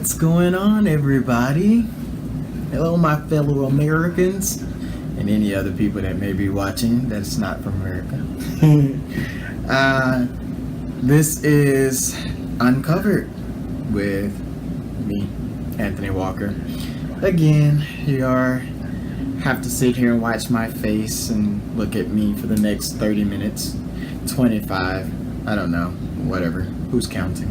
What's going on, everybody? Hello, my fellow Americans, and any other people that may be watching that's not from America. This is Uncovered with me, Anthony Walker. Again, you have to sit here and watch my face and look at me for the next 30 minutes, 25, I don't know, whatever, who's counting?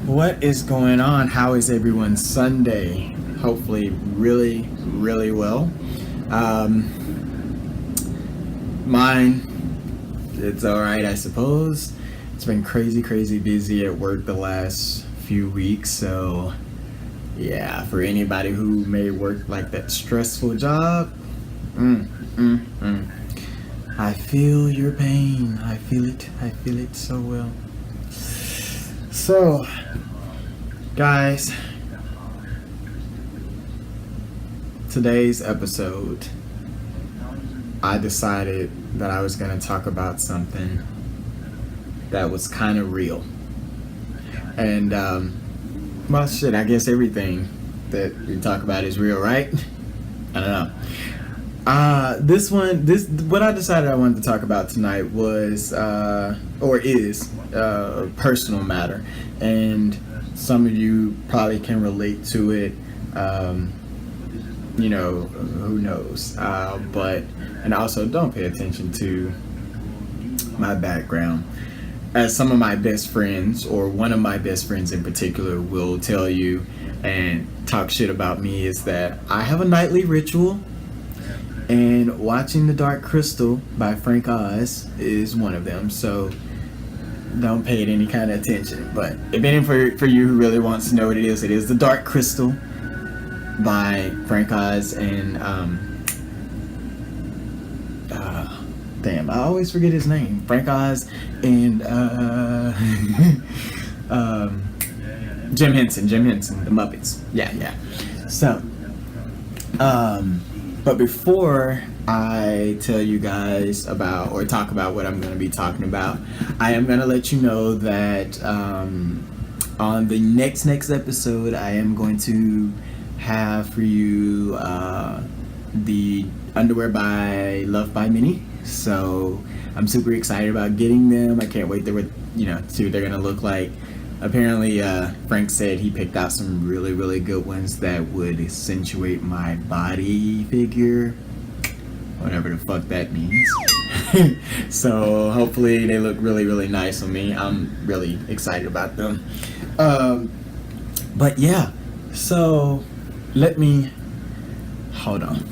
What is going on? How is everyone's Sunday? Hopefully really, really well. Mine, it's alright, I suppose. It's been crazy busy at work the last few weeks, so yeah, for anybody who may work like that stressful job, I feel your pain. I feel it so well. So, guys, today's episode, I decided that I was going to talk about something that was kind of real. And, well, shit, I guess everything that we talk about is real, right? I don't know. What I decided I wanted to talk about tonight was, is a personal matter, and some of you probably can relate to it. Who knows? And also don't pay attention to my background, as some of my best friends, or one of my best friends in particular, will tell you and talk shit about me, is that I have a nightly ritual. And watching The Dark Crystal by Frank Oz is one of them, so don't pay it any kind of attention. But if any for you who really wants to know what it is The Dark Crystal by Frank Oz and damn, I always forget his name. Frank Oz and Jim Henson, the Muppets. Yeah. So, but before I tell you guys about or talk about what I'm going to be talking about, I am going to let you know that on the next episode, I am going to have for you the underwear by Love by Minnie. So I'm super excited about getting them. I can't wait to see what they're going to look like. Apparently, Frank said he picked out some really, really good ones that would accentuate my body figure, whatever the fuck that means. So hopefully they look really, really nice on me. I'm really excited about them. But yeah, so hold on.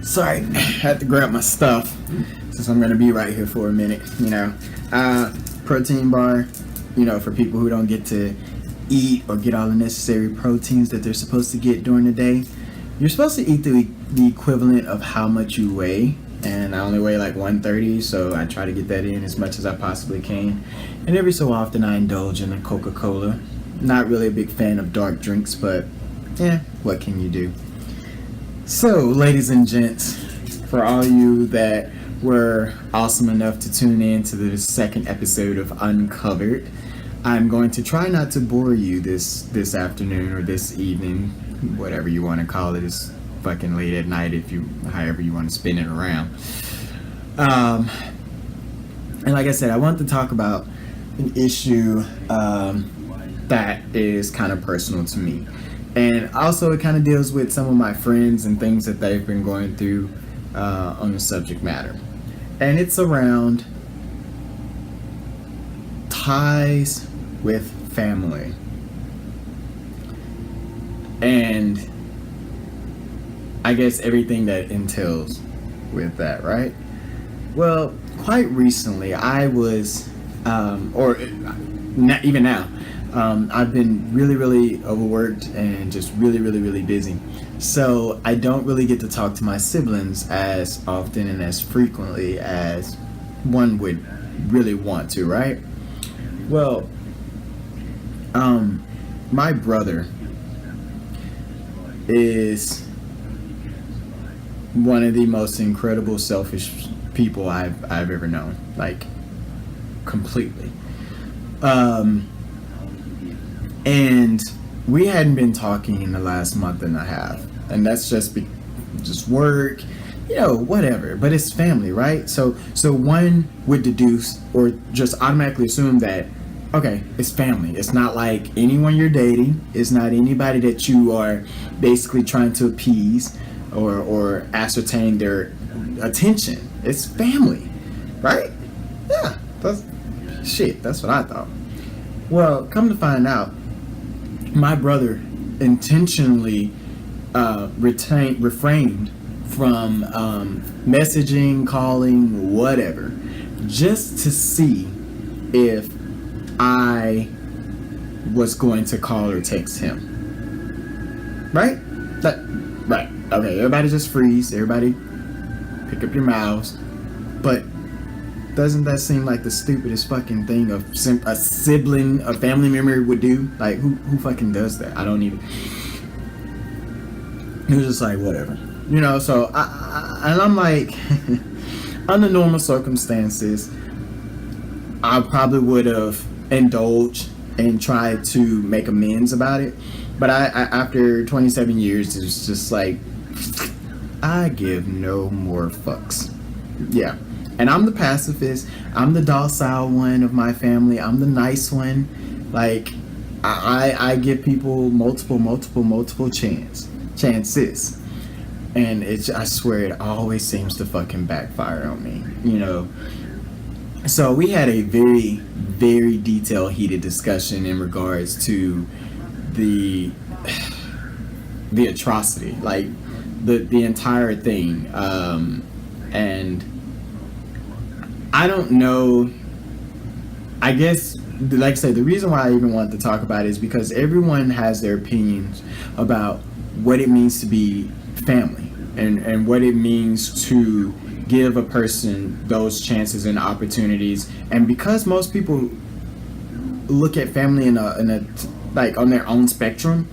Sorry, I had to grab my stuff since I'm going to be right here for a minute, protein bar, for people who don't get to eat or get all the necessary proteins that they're supposed to get during the day. You're supposed to eat the equivalent of how much you weigh, and I only weigh like 130, so I try to get that in as much as I possibly can. And every so often I indulge in a Coca-Cola. Not really a big fan of dark drinks, but what can you do? So, ladies and gents, for all you that were awesome enough to tune in to the second episode of Uncovered, I'm going to try not to bore you this afternoon or this evening, whatever you want to call it. It's fucking late at night however you want to spin it around. And like I said, I want to talk about an issue that is kind of personal to me. And also it kind of deals with some of my friends and things that they've been going through on the subject matter. And it's around ties with family. And I guess everything that entails with that, right? Well, quite recently I was, even now, I've been really, really overworked and just really, really, really busy. So I don't really get to talk to my siblings as often and as frequently as one would really want to, right? Well, my brother is one of the most incredible selfish people I've ever known, like completely. And we hadn't been talking in the last month and a half, and that's just work, whatever. But it's family, right? So one would deduce or just automatically assume that, okay, it's family. It's not like anyone you're dating. It's not anybody that you are basically trying to appease or ascertain their attention. It's family, right? Yeah, that's what I thought. Well, come to find out, my brother intentionally refrained from messaging, calling, whatever, just to see if I was going to call or text him. Right? Right. Okay, everybody just freeze. Everybody pick up your mouths. But doesn't that seem like the stupidest fucking thing a sibling, a family member would do? Like, who fucking does that? I don't even... He was just like, whatever. So I'm like, under normal circumstances, I probably would have indulged and tried to make amends about it. But I after 27 years, it's just like, I give no more fucks. Yeah. And I'm the pacifist. I'm the docile one of my family. I'm the nice one. Like, I give people multiple chances. And I swear it always seems to fucking backfire on me, So we had a very, very detailed, heated discussion in regards to the atrocity, like the entire thing. And I don't know, I guess, like I said, the reason why I even wanted to talk about it is because everyone has their opinions about what it means to be family and what it means to give a person those chances and opportunities. And because most people look at family in a like on their own spectrum,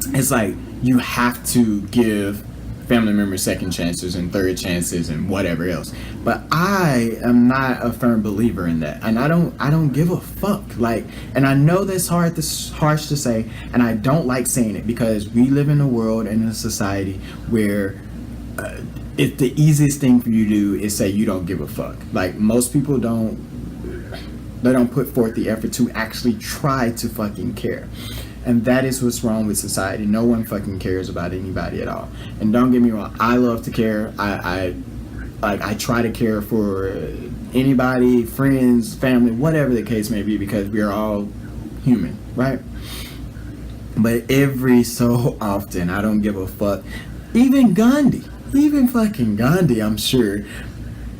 it's like you have to give family members second chances and third chances and whatever else. But I am not a firm believer in that, and I don't give a fuck. Like, and I know that's harsh to say, and I don't like saying it because we live in a world and in a society where if the easiest thing for you to do is say you don't give a fuck. Like, most people don't put forth the effort to actually try to fucking care. And that is what's wrong with society. No one fucking cares about anybody at all. And don't get me wrong, I love to care. I try to care for anybody, friends, family, whatever the case may be, because we are all human, right? But every so often, I don't give a fuck. Even fucking Gandhi, I'm sure,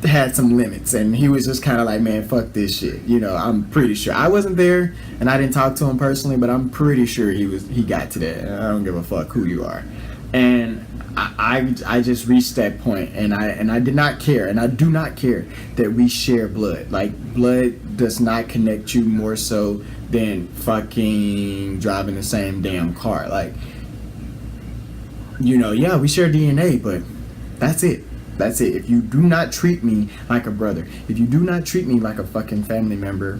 had some limits, and he was just kind of like, man, fuck this shit. I'm pretty sure. I wasn't there and I didn't talk to him personally, but I'm pretty sure he got to that. I don't give a fuck who you are. And I just reached that point, and I did not care, and I do not care that we share blood. Like, blood does not connect you more so than fucking driving the same damn car. Like, yeah, we share DNA, but that's it. That's it. If you do not treat me like a brother, if you do not treat me like a fucking family member,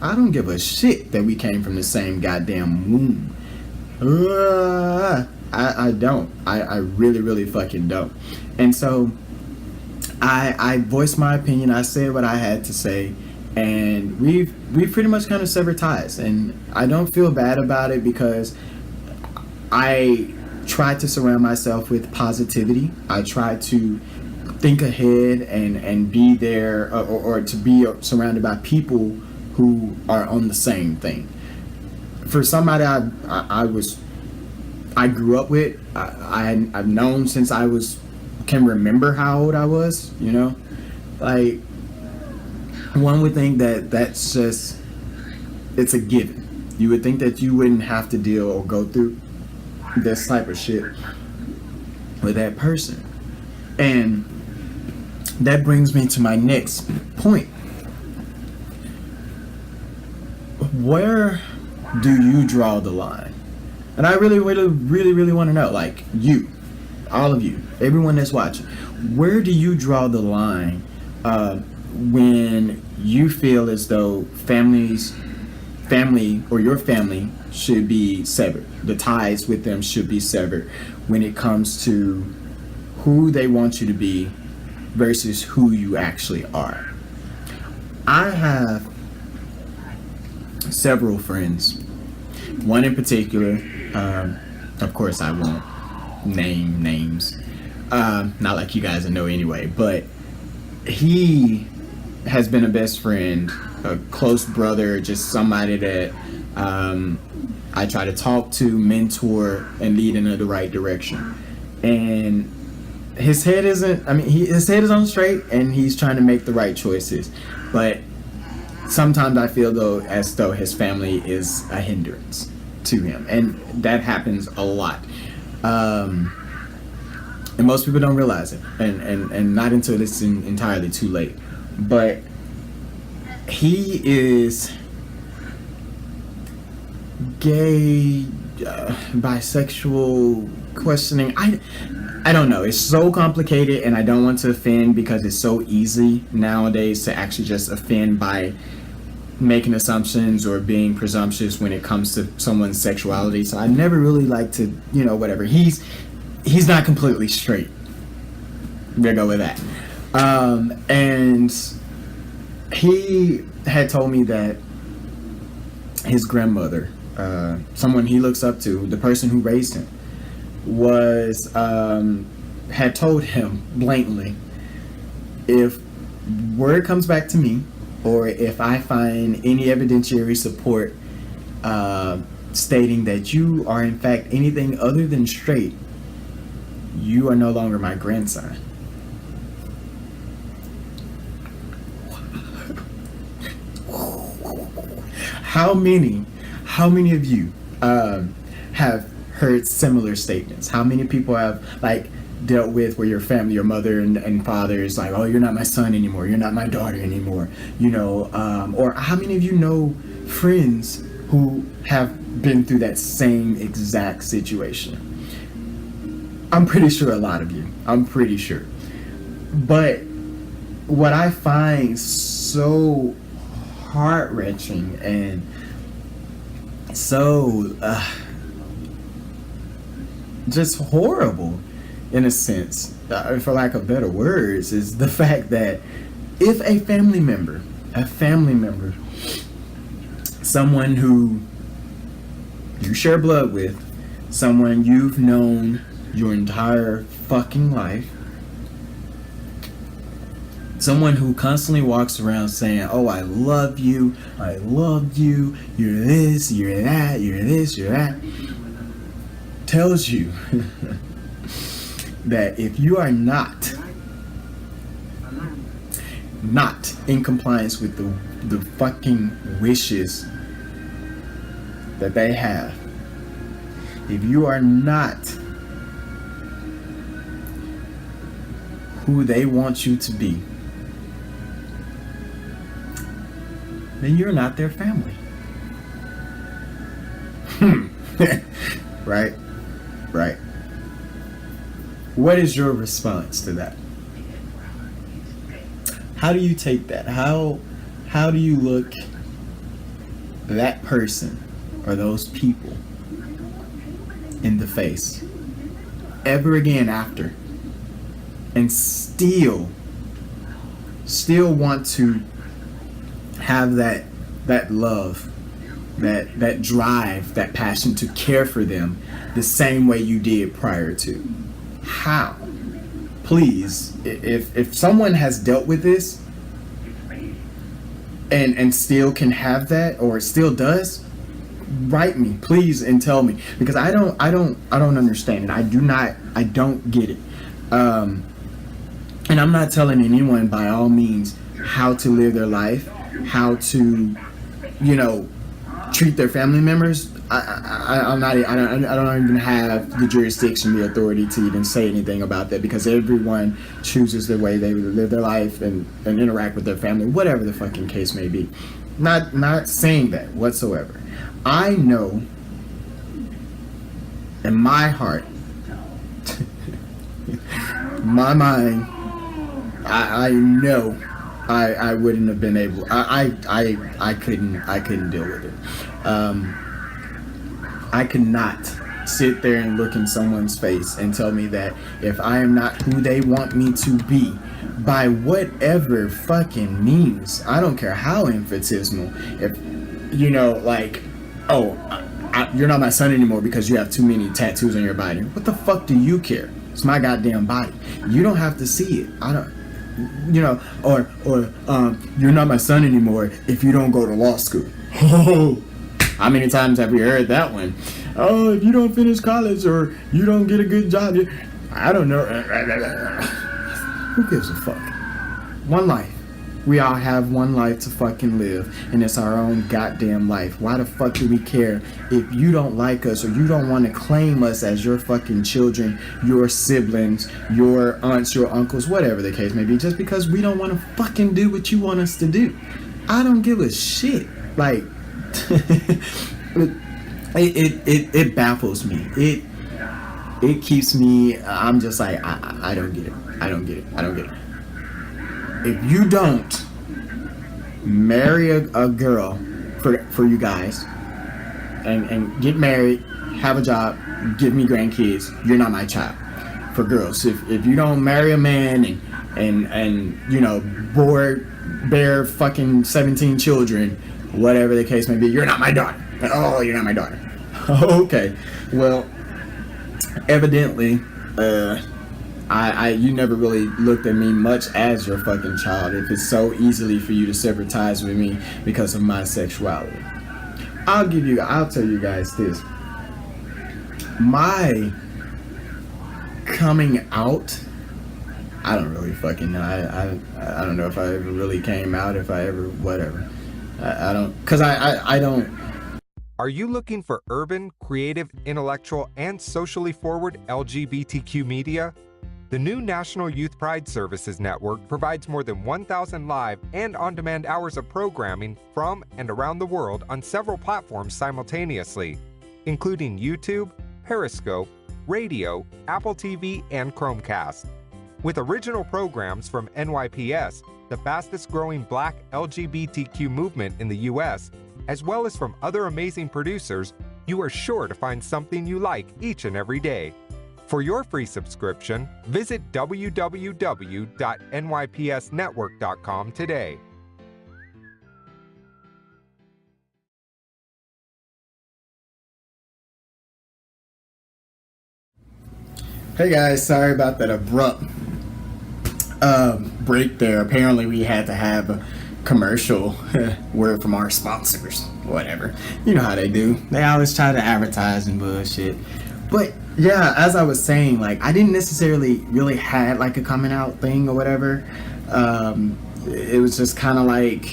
I don't give a shit that we came from the same goddamn womb. I don't. I really, really fucking don't. And so I voiced my opinion. I said what I had to say, and we've pretty much kind of severed ties. And I don't feel bad about it because I try to surround myself with positivity. I try to think ahead and be there, or to be surrounded by people who are on the same thing. For somebody I grew up with, I've known since I can remember how old I was, like, one would think that's just, it's a given. You would think that you wouldn't have to deal or go through this type of shit with that person. And that brings me to my next point. Where do you draw the line? And I really, really, really, really want to know, like, you, all of you, everyone that's watching, where do you draw the line when you feel as though family or your family should be severed? The ties with them should be severed when it comes to who they want you to be versus who you actually are. I have several friends. One in particular, of course I won't name names, not like you guys know anyway, but he has been a best friend, a close brother, just somebody that I try to talk to, mentor, and lead in the right direction. And his head isn't, his head is on straight, and he's trying to make the right choices. But sometimes I feel as though his family is a hindrance to him, and that happens a lot. And most people don't realize it, and not until it's entirely too late. But he is gay, bisexual, questioning. I don't know. It's so complicated, and I don't want to offend because it's so easy nowadays to actually just offend by making assumptions or being presumptuous when it comes to someone's sexuality. So I never really like to, whatever. He's not completely straight. We'll go with that. And he had told me that his grandmother, someone he looks up to, the person who raised him, had told him blatantly, if word comes back to me, or if I find any evidentiary support stating that you are in fact anything other than straight, you are no longer my grandson. How many of you have heard similar statements? How many people have dealt with where your family, your mother and father is like, oh, you're not my son anymore, you're not my daughter anymore, or how many of you know friends who have been through that same exact situation? I'm pretty sure a lot of you. I'm pretty sure. But what I find so heart-wrenching and so just horrible in a sense, for lack of better words, is the fact that if a family member, someone who you share blood with, someone you've known your entire fucking life, someone who constantly walks around saying, oh, I love you, you're this, you're that, you're this, you're that, tells you that if you are not in compliance with the fucking wishes that they have, if you are not who they want you to be, then you're not their family. Right? What is your response to that? How do you take that? How do you look that person or those people in the face ever again after, and still want to have that love, that drive, that passion to care for them the same way you did prior to? How? Please, if someone has dealt with this and still can have that, or still does, write me please and tell me, because I don't understand it. I don't get it. And I'm not telling anyone by all means how to live their life, how to treat their family members. I don't even have the jurisdiction, the authority to even say anything about that, because everyone chooses the way they live their life and interact with their family, whatever the fucking case may be. Not saying that whatsoever. I know in my heart, my mind, I know I wouldn't have been able. I couldn't deal with it. I could not sit there and look in someone's face and tell me that if I am not who they want me to be, by whatever fucking means, I don't care how infinitesimal, if like, oh, you're not my son anymore because you have too many tattoos on your body. What the fuck do you care? It's my goddamn body. You don't have to see it. I don't. Or you're not my son anymore if you don't go to law school. How many times have we heard that one? Oh, if you don't finish college or you don't get a good job, I don't know. Who gives a fuck? One life. We all have one life to fucking live, and it's our own goddamn life. Why the fuck do we care if you don't like us or you don't want to claim us as your fucking children, your siblings, your aunts, your uncles, whatever the case may be, just because we don't want to fucking do what you want us to do? I don't give a shit. Like, it baffles me. It keeps me. I'm just like, I don't get it. I don't get it. If you don't marry a girl for you guys and get married, have a job, give me grandkids, you're not my child. For girls, if you don't marry a man and bear fucking 17 children, whatever the case may be, you're not my daughter. Oh, you're not my daughter. Okay, well, evidently, you never really looked at me much as your fucking child if it's so easily for you to sever ties with me because of my sexuality. I'll tell you guys this. My coming out, I don't really fucking know. I don't know if I ever really came out, if I ever, whatever. I don't, because I don't. Are you looking for urban, creative, intellectual, and socially forward LGBTQ media? The new National Youth Pride Services Network provides more than 1,000 live and on-demand hours of programming from and around the world on several platforms simultaneously, including YouTube, Periscope, radio, Apple TV, and Chromecast. With original programs from NYPS, the fastest-growing Black LGBTQ movement in the U.S., as well as from other amazing producers, you are sure to find something you like each and every day. For your free subscription, visit www.nypsnetwork.com today. Hey guys, sorry about that abrupt break there. Apparently we had to have a commercial word from our sponsors. Whatever. You know how they do. They always try to advertise and bullshit. But yeah, as I was saying, like, I didn't necessarily really had like a coming out thing or whatever. It was just kind of like,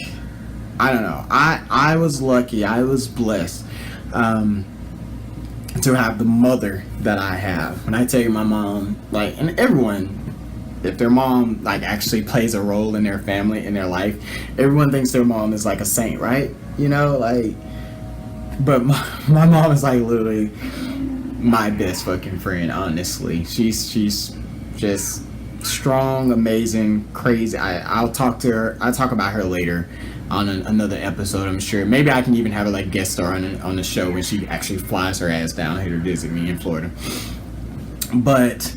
I don't know. I was lucky. I was blessed to have the mother that I have. When I tell you my mom, like, and everyone, if their mom like actually plays a role in their family, in their life, everyone thinks their mom is like a saint, right? Like, but my mom is like literally my best fucking friend, honestly. She's just strong, amazing, crazy. I'll talk about her later on another episode, I'm sure. Maybe I can even have her like guest star on the show when she actually flies her ass down here to visit me in Florida. But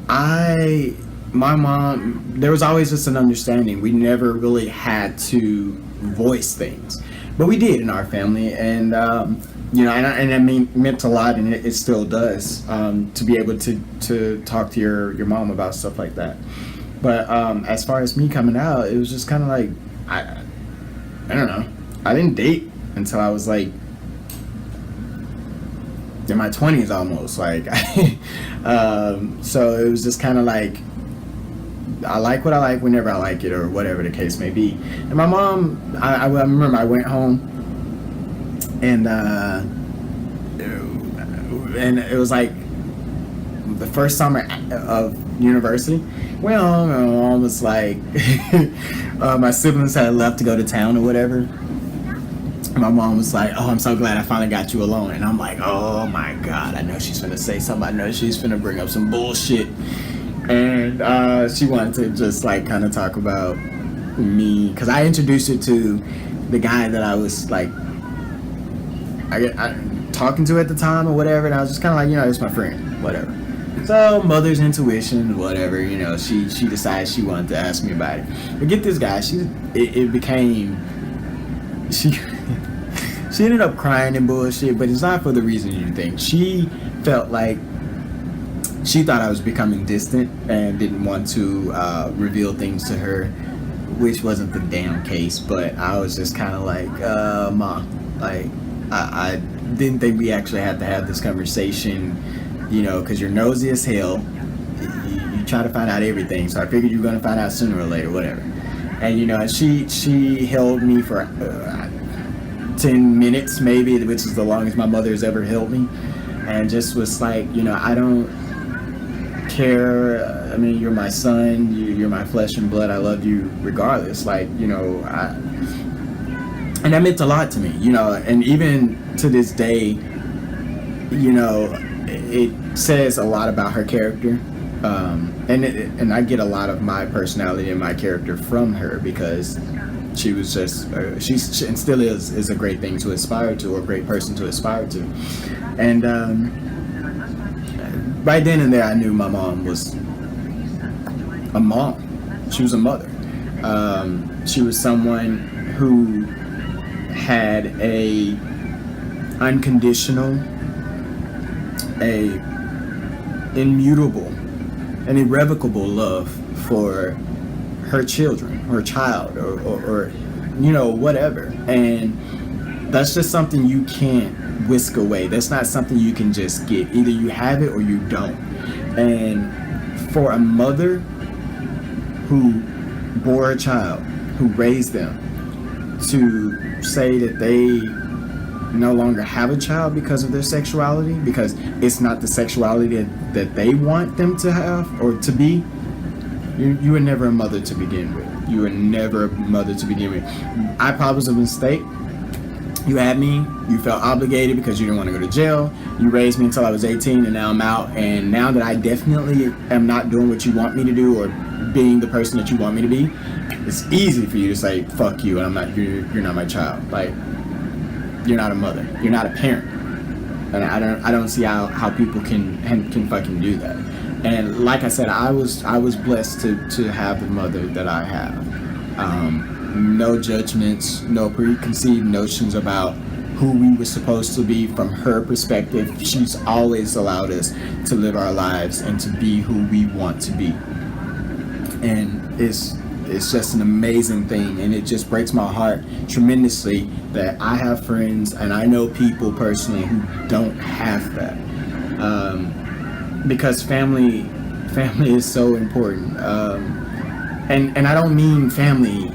my mom, there was always just an understanding. We never really had to voice things, but we did in our family, and and that meant a lot, and it still does, to be able to talk to your mom about stuff like that. But as far as me coming out, it was just kind of like, I don't know. I didn't date until I was like in my 20s almost. Like, so it was just kind of like, I like what I like whenever I like it, or whatever the case may be. And my mom, I remember I went home, and it was like the first summer of university. Well, my mom was like, my siblings had left to go to town or whatever, my mom was like, "Oh, I'm so glad I finally got you alone." And I'm like, "Oh my God, I know she's gonna say something. I know she's gonna bring up some bullshit." And she wanted to just like kind of talk about me, because I introduced her to the guy that I was like, I talking to at the time or whatever, and I was just kind of like, it's my friend, whatever. So mother's intuition, whatever, she decided she wanted to ask me about it. But get this guy, she ended up crying and bullshit, but it's not for the reason you think. She felt like she thought I was becoming distant and didn't want to reveal things to her, which wasn't the damn case. But I was just kind of like, Ma, like, I didn't think we actually had to have this conversation, because you're nosy as hell. You try to find out everything, so I figured you were going to find out sooner or later, whatever. And, she held me for 10 minutes, maybe, which is the longest my mother has ever held me, and just was like, I don't care. I mean, you're my son, you're my flesh and blood. I love you regardless. Like, and that meant a lot to me, and even to this day, it says a lot about her character. And I get a lot of my personality and my character from her, because she was just, she and still is a great thing to aspire to, or a great person to aspire to. And right then and there, I knew my mom was a mom. She was a mother. She was someone who had a unconditional, a immutable, an irrevocable love for her children, her child, or whatever. And that's just something you can't whisk away. That's not something you can just get. Either you have it or you don't. And for a mother who bore a child, who raised them, to say that they no longer have a child because of their sexuality, because it's not the sexuality that they want them to have or to be, you were never a mother to begin with. You were never a mother to begin with. I probably was a mistake. You had me, you felt obligated because you didn't want to go to jail. You raised me until I was 18, and now I'm out. And now that I definitely am not doing what you want me to do, or being the person that you want me to be, it's easy for you to say, fuck you, and I'm not, you're not my child. Like, you're not a mother. You're not a parent. And I don't see how people can fucking do that. And like I said, I was blessed to have the mother that I have. No judgments, no preconceived notions about who we were supposed to be from her perspective. She's always allowed us to live our lives and to be who we want to be. And it's just an amazing thing, and it just breaks my heart tremendously that I have friends and I know people personally who don't have that, because family is so important, and I don't mean family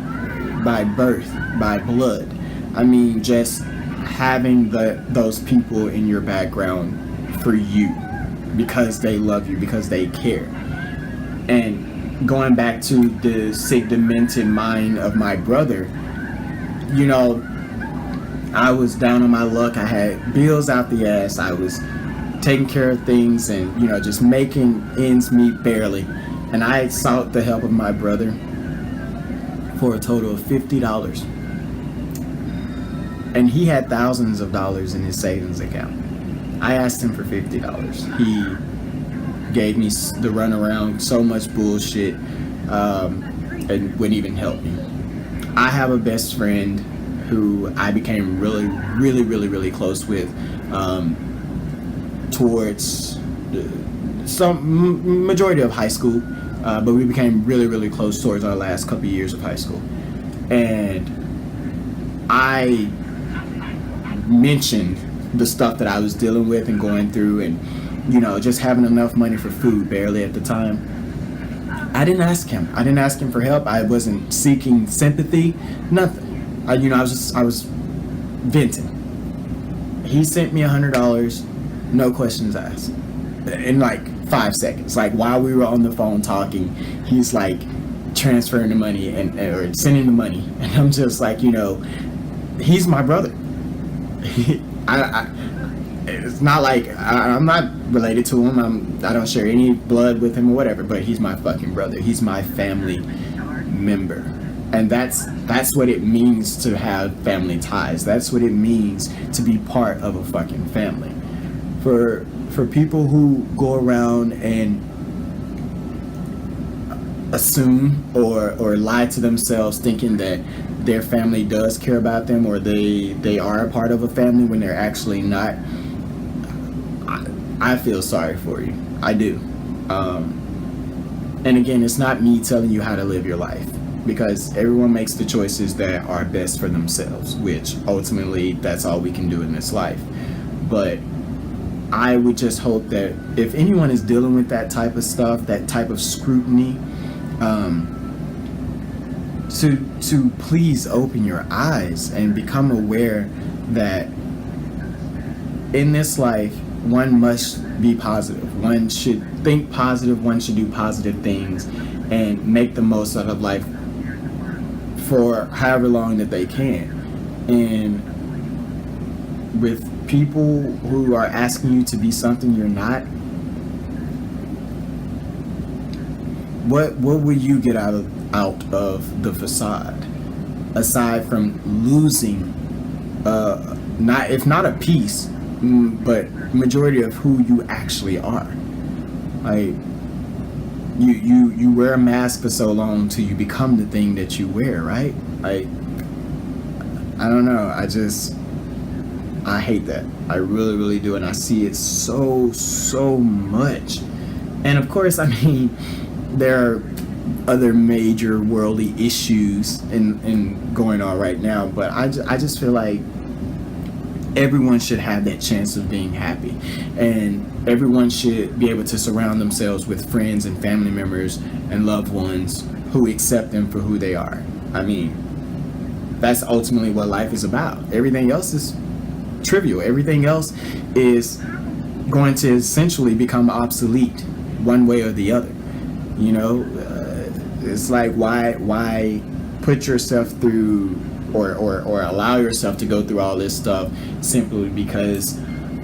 by birth, by blood. I mean just having those people in your background for you, because they love you, because they care. And going back to the sick, demented mind of my brother, I was down on my luck. I had bills out the ass. I was taking care of things and, just making ends meet barely. And I sought the help of my brother for a total of $50. And he had thousands of dollars in his savings account. I asked him for $50. He gave me the runaround, so much bullshit, and wouldn't even help me. I have a best friend who I became really, really, really, really close with towards some majority of high school, but we became really, really close towards our last couple years of high school. And I mentioned the stuff that I was dealing with and going through, and just having enough money for food barely at the time. I didn't ask him for help. I wasn't seeking sympathy, nothing. I was venting. He sent me $100, no questions asked, in like 5 seconds. Like, while we were on the phone talking, he's like transferring the money or sending the money, and I'm just like, he's my brother. It's not like I'm not related to him. I don't share any blood with him or whatever. But he's my fucking brother. He's my family member, and that's what it means to have family ties. That's what it means to be part of a fucking family. For people who go around and assume or lie to themselves thinking that their family does care about them, or they are a part of a family when they're actually not, I feel sorry for you. I do. And again, it's not me telling you how to live your life, because everyone makes the choices that are best for themselves, which ultimately that's all we can do in this life. But I would just hope that if anyone is dealing with that type of stuff, that type of scrutiny, to please open your eyes and become aware that in this life, one must be positive. One should think positive. One should do positive things and make the most out of life for however long that they can. And with people who are asking you to be something you're not, what will you get out of the facade, aside from losing if not a piece, but majority of who you actually are? Like, you wear a mask for so long till you become the thing that you wear, right? Like, I don't know, I hate that. I really, really do, and I see it so much. And of course, I mean, there are other major worldly issues in going on right now, but I just feel like everyone should have that chance of being happy, and everyone should be able to surround themselves with friends and family members and loved ones who accept them for who they are. I mean, that's ultimately what life is about. Everything else is trivial. Everything else is going to essentially become obsolete one way or the other. You know, it's like, why put yourself through or allow yourself to go through all this stuff simply because,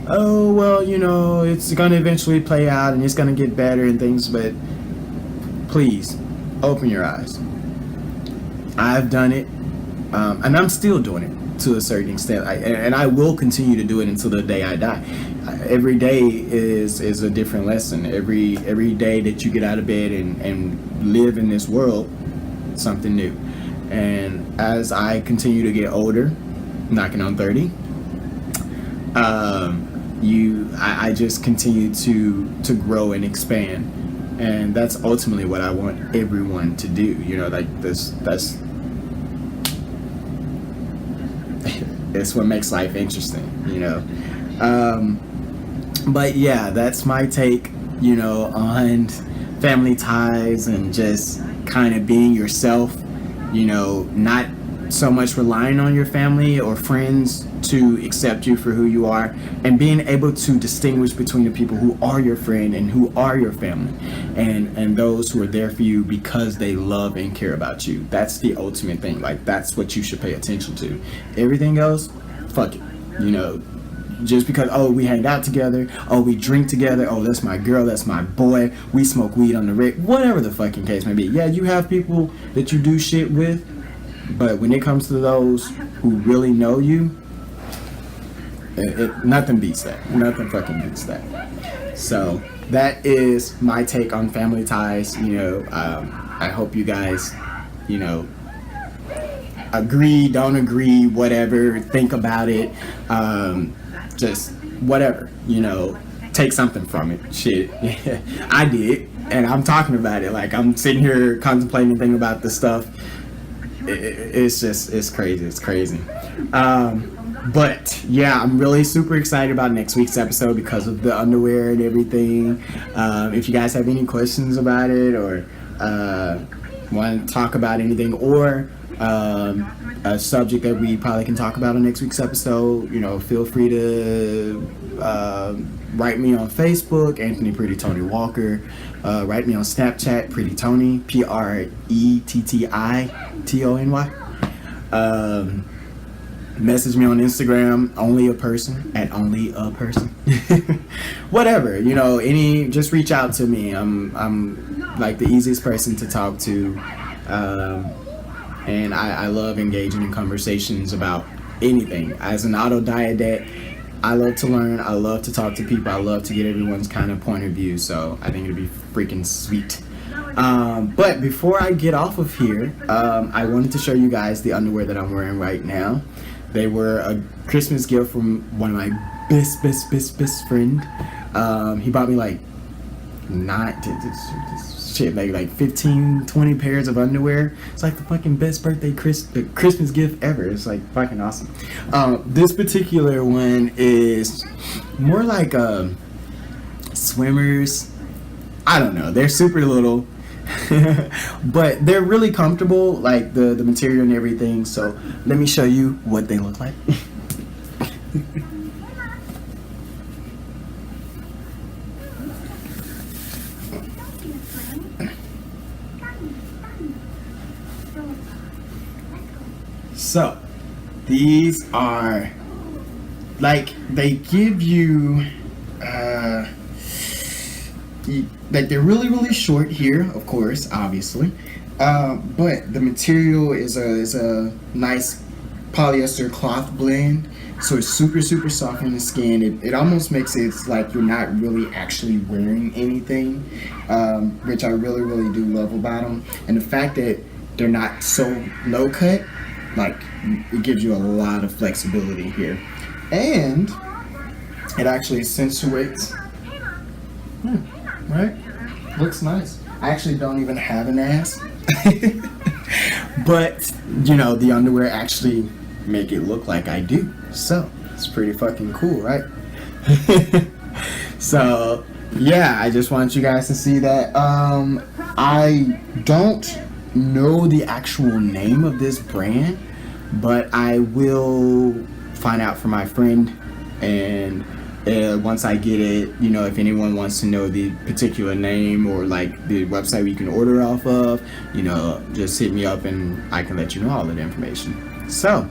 oh, well, you know, it's going to eventually play out and it's going to get better and things. But please, open your eyes. I've done it, and I'm still doing it to a certain extent, and I will continue to do it until the day I die. Every day is a different lesson. Every day that you get out of bed and live in this world, something new. And as I continue to get older, knocking on 30, I just continue to grow and expand, and that's ultimately what I want everyone to do. You know, like that's it's what makes life interesting, you know. But yeah, that's my take, you know, on family ties and just kind of being yourself, you know, not so much relying on your family or friends to accept you for who you are, and being able to distinguish between the people who are your friend and who are your family, and those who are there for you because they love and care about you. That's the ultimate thing. Like, that's what you should pay attention to. Everything else, fuck it, you know. Just because, oh, we hang out together, oh, we drink together, oh, that's my girl, that's my boy, we smoke weed on the rig, whatever the fucking case may be. Yeah, you have people that you do shit with, but when it comes to those who really know you, nothing beats that. Nothing fucking beats that. So that is my take on family ties. You know, I hope you guys, you know, agree, don't agree, whatever, think about it, just whatever, you know, take something from it. Shit, I did, and I'm talking about it. Like, I'm sitting here contemplating, thinking about the stuff. It's just, it's crazy. But yeah, I'm really super excited about next week's episode because of the underwear and everything. If you guys have any questions about it, or want to talk about anything, or a subject that we probably can talk about on next week's episode, you know, feel free to write me on Facebook, Anthony Pretty Tony Walker. Write me on Snapchat, Pretty Tony, PrettiTony. Message me on Instagram, only a person, at only a person. Whatever, just reach out to me. I'm like the easiest person to talk to. And I love engaging in conversations about anything. As an autodidact, I love to learn. I love to talk to people. I love to get everyone's kind of point of view. So I think it'd be freaking sweet. But before I get off of here, I wanted to show you guys the underwear that I'm wearing right now. They were a Christmas gift from one of my best friend. He bought me like like 15, 20 pairs of underwear. It's like the fucking best Christmas gift ever. It's like fucking awesome. This particular one is more like swimmers. I don't know. They're super little. But they're really comfortable, like the material and everything. So let me show you what they look like. So these are like, they give you like, they're really short here, of course, obviously, but the material is a nice polyester cloth blend, so it's super soft on the skin. It almost makes it like you're not really actually wearing anything, which I really do love about them. And the fact that they're not so low cut, like, it gives you a lot of flexibility here, and it actually accentuates. Right? Looks nice. I actually don't even have an ass. But, the underwear actually make it look like I do. So, it's pretty fucking cool, right? So, yeah, I just want you guys to see that. I don't know the actual name of this brand, but I will find out from my friend, and once I get it, if anyone wants to know the particular name or like the website we can order off of, just hit me up and I can let you know all of the information. So,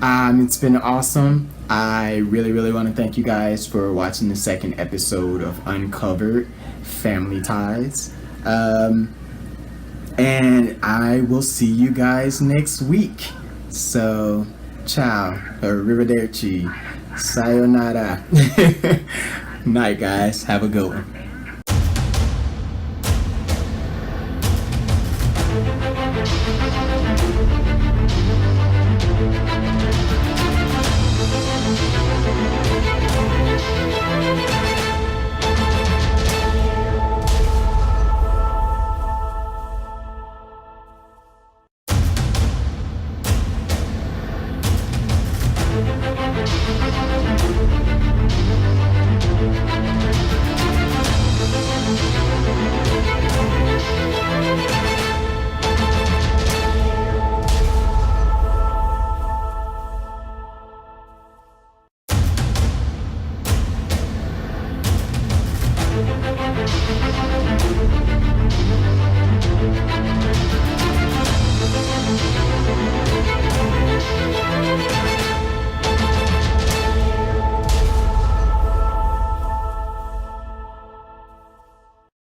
it's been awesome. I really want to thank you guys for watching the second episode of Uncovered Family Ties. And I will see you guys next week. So, ciao, arrivederci. Sayonara. Night, guys. Have a good one.